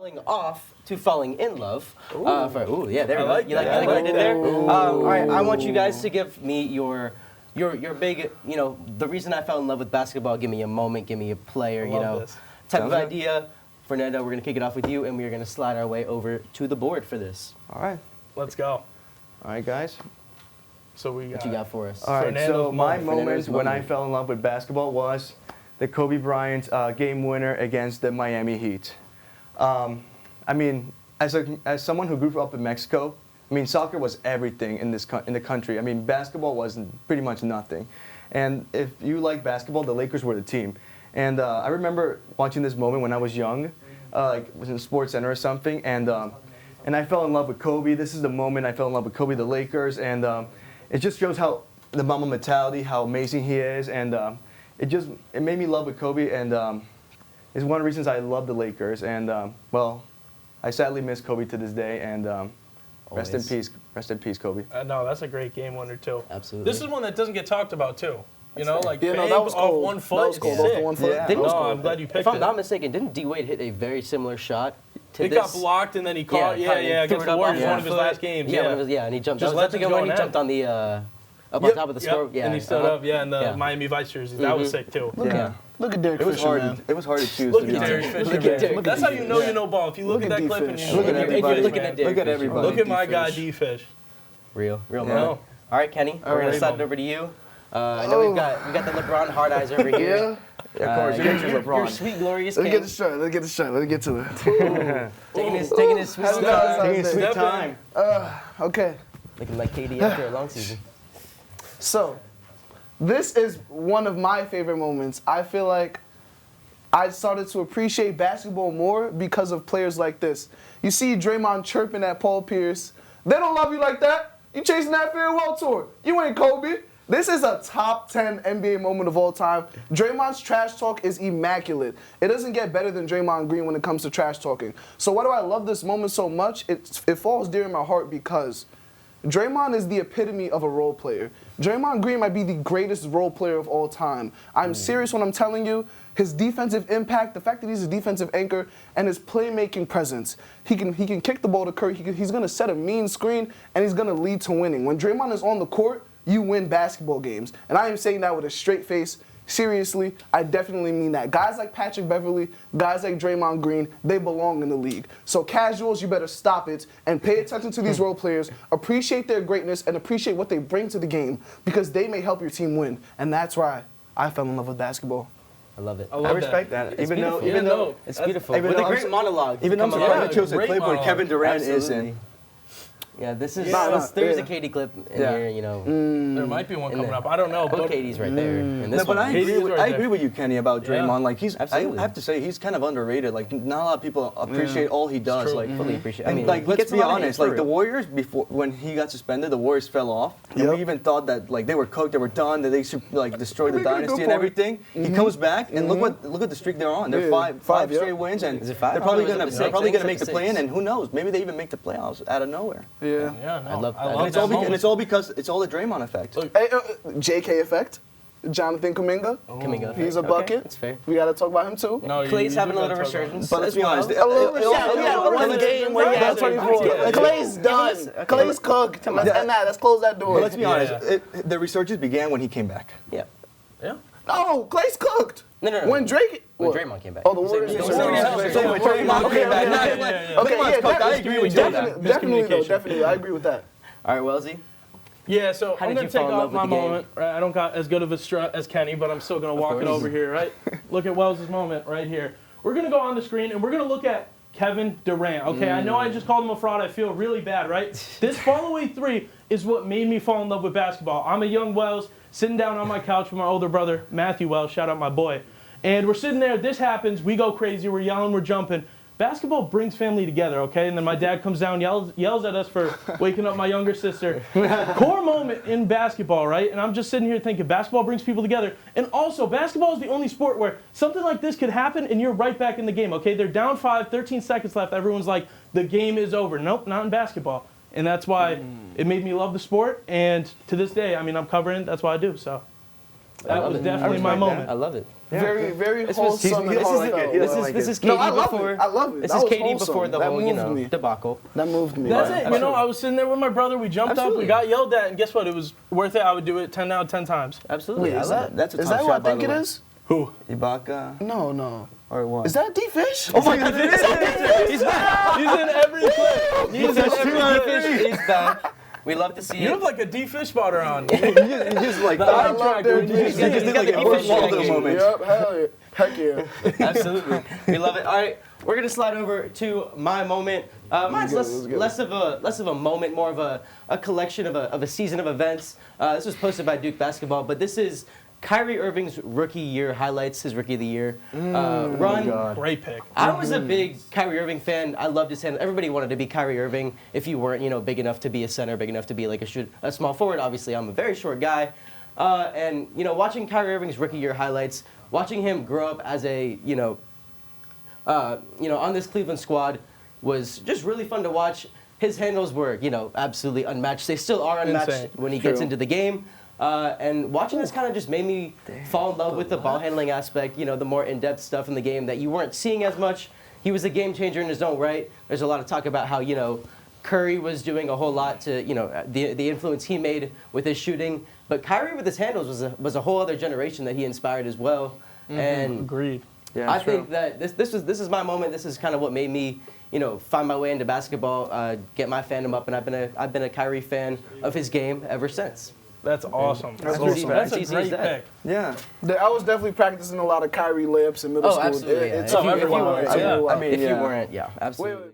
Falling off to falling in love. Yeah, there we go. You like what I did there? All right, I want you guys to give me your big, the reason I fell in love with basketball. Give me a moment, give me a player, type of idea. Fernando, we're gonna kick it off with you, and we are gonna slide our way over to the board for this. All right. Let's go. All right, guys. So what you got for us? All right, Fernando's my moment. moment when I fell in love with basketball was the Kobe Bryant game winner against the Miami Heat. I mean, as someone who grew up in Mexico, I mean, soccer was everything in the country. I mean, basketball was pretty much nothing. And if you like basketball, the Lakers were the team. And I remember watching this moment when I was young, like was in Sports Center or something, and I fell in love with Kobe. This is the moment I fell in love with Kobe, the Lakers, and it just shows how the Mamba mentality, how amazing he is, and it made me love with Kobe, and it's one of the reasons I love the Lakers. And well, I sadly miss Kobe to this day, and rest in peace, Kobe. No, that's a great game winner too. Absolutely. This is one that doesn't get talked about too. You know, like that was off cool. 1 foot. That was cool. Sick. Off 1 foot. Yeah. I'm glad you picked it. If I'm not mistaken, didn't D Wade hit a very similar shot to It this? got blocked and then he caught. Yeah, against the Warriors, one of his last games. And he jumped. Just That was the legends game when he going jumped on the up on top of the score. Yeah, and he stood up. Yeah, in the Miami Vice jerseys. That was sick too. Look at Derek Fisher, man. It was hard to choose. Look to be at Derek honest. Fisher. That's how you know you know ball. If you look at that clip and you Look at everybody. Look at everybody. Look at my guy D Fish. Real moment. Yeah. All right, Kenny, we're gonna slide it over to you. I know we got the LeBron hard eyes over here. Yeah, of course. Your sweet, glorious Let's King. get the shot. Let's get to it. Taking his sweet time. Taking his sweet time. Okay. Looking like KD after a long season. So, this is one of my favorite moments. I feel like I started to appreciate basketball more because of players like this. You see Draymond chirping at Paul Pierce. They don't love you like that. You chasing that farewell tour. You ain't Kobe. This is a top 10 NBA moment of all time. Draymond's trash talk is immaculate. It doesn't get better than Draymond Green when it comes to trash talking. So why do I love this moment so much? It falls dear in my heart because Draymond is the epitome of a role player. Draymond Green might be the greatest role player of all time. I'm serious when I'm telling you. His defensive impact, the fact that he's a defensive anchor, and his playmaking presence. He can kick the ball to Curry. He's going to set a mean screen, and he's going to lead to winning. When Draymond is on the court, you win basketball games. And I am saying that with a straight face. Seriously, I definitely mean that. Guys like Patrick Beverley, guys like Draymond Green, they belong in the league. So casuals, you better stop it and pay attention to these role players, appreciate their greatness, and appreciate what they bring to the game because they may help your team win. And that's why I fell in love with basketball. I love it. I respect that. Even though it's beautiful. Even With though a great monologue. Even though I'm surprised I chose a great clip where monologue. Kevin Durant is Absolutely. in. Yeah, this is there's a KD clip in here, There might be one coming up. I don't know. But KD's right there. And this But one. I agree with you, Kenny, about Draymond. Like Absolutely. I have to say he's kind of underrated. Like not a lot of people appreciate all he does. true. Like Fully appreciate. And like he let's gets a be lot of hate honest, for like the it. Warriors before when he got suspended, the Warriors fell off. And we even thought that like they were cooked, they were done, that they should like destroy the Making a good dynasty and point. everything. He comes back and look at the streak they're on. They're Yeah. five Yep. straight wins, and Is it five? they're probably I thought it gonna was they're six. probably gonna I make the think play-in, six. and who knows? Maybe they even make the playoffs out of nowhere. Yeah. Yeah, no, I love that that. moment. And it's all because it's all the Draymond effect. Hey, JK effect. Jonathan Kuminga. Kuminga. He's a Okay, bucket. that's fair. We got to talk about him too. No, Clay's you having do a little gotta talk about resurgence. But let's as be well. honest. One game where he had 24. Clay's done. Clay's cooked. Let's end that. Let's close that door. But let's be honest, the resurgence began when he came back. Yeah. Yeah. No, Clay's cooked. No. When Drake. When what? Draymond came back. Oh, the Warriors. Same- Same with Draymond came back. I agree with you. Definitely, though. Definitely. I agree with that. All right, Wellesley. Yeah, so How I'm did going you to take fall in off love with my the game? moment. Right? I don't got as good of a strut as Kenny, but I'm still going to walk it course. over here, right? Look at Wells' moment right here. We're going to go on the screen, and we're going to look at Kevin Durant. Okay, I know I just called him a fraud. I feel really bad, right? This fall-away three is what made me fall in love with basketball. I'm a young Wells, sitting down on my couch with my older brother, Matthew Wells. Shout out my boy. And we're sitting there. This happens. We go crazy. We're yelling. We're jumping. Basketball brings family together, okay? And then my dad comes down, yells at us for waking up my younger sister. Core moment in basketball, right? And I'm just sitting here thinking basketball brings people together. And also, basketball is the only sport where something like this could happen and you're right back in the game, okay? They're down 5, 13 seconds left. Everyone's like, the game is over. Nope, not in basketball. And that's why it made me love the sport. And to this day, I mean, I'm covering it. That's why I do. So that was definitely my moment. I love it. Very This was- wholesome and this is- heartfelt. he This doesn't is like this it. is KD No, I love before. it. I love it. This That is was KD wholesome. before the That whole moved me. debacle. That moved me. That's man. it. You know, I was sitting there with my brother. We jumped up. Absolutely. We got yelled at, and guess what? It was worth it. I would do it 10 out of 10 times. Absolutely. Wait, I is love that it. That's a is top that who I shot, by think the it way. Who? is? Ibaka No. or what? Is that D-Fish? Oh my God! It is. He's in every clip. He's in That's every two out of clip. three. He's back. We love to see You it. have like a D-Fish spotter on. He just like I love that. He just did like the a D-Fish Waldo jacket. moment. Yep, hell yeah. Heck yeah. Absolutely. We love it. All right, we're gonna slide over to my moment. Mine's less of a moment, more of a collection of a season of events. This was posted by Duke Basketball, but this is Kyrie Irving's rookie year highlights, his rookie of the year run. God. Great pick. I was a big Kyrie Irving fan. I loved his hand. Everybody wanted to be Kyrie Irving. If you weren't, big enough to be a center, big enough to be like a small forward. Obviously, I'm a very short guy. And watching Kyrie Irving's rookie year highlights, watching him grow up as a on this Cleveland squad was just really fun to watch. His handles were absolutely unmatched. They still are unmatched Insane. when he gets into the game. And watching this kind of just made me fall in love with the ball handling aspect, the more in-depth stuff in the game that you weren't seeing as much. He was a game changer in his own right. There's a lot of talk about how, Curry was doing a whole lot to, the influence he made with his shooting. But Kyrie with his handles was a whole other generation that he inspired as well. And Agreed. Yeah, I true. think that this is my moment. This is kind of what made me, find my way into basketball, get my fandom up, and I've been a Kyrie fan of his game ever since. That's awesome. That's That's, awesome. that's a Easy as great that. pick. Yeah. I was definitely practicing a lot of Kyrie layups in middle Oh, school. absolutely. Yeah. It If took you- me if a you while. weren't, It took me a yeah. while. I mean, If you yeah. weren't, yeah, absolutely. Wait.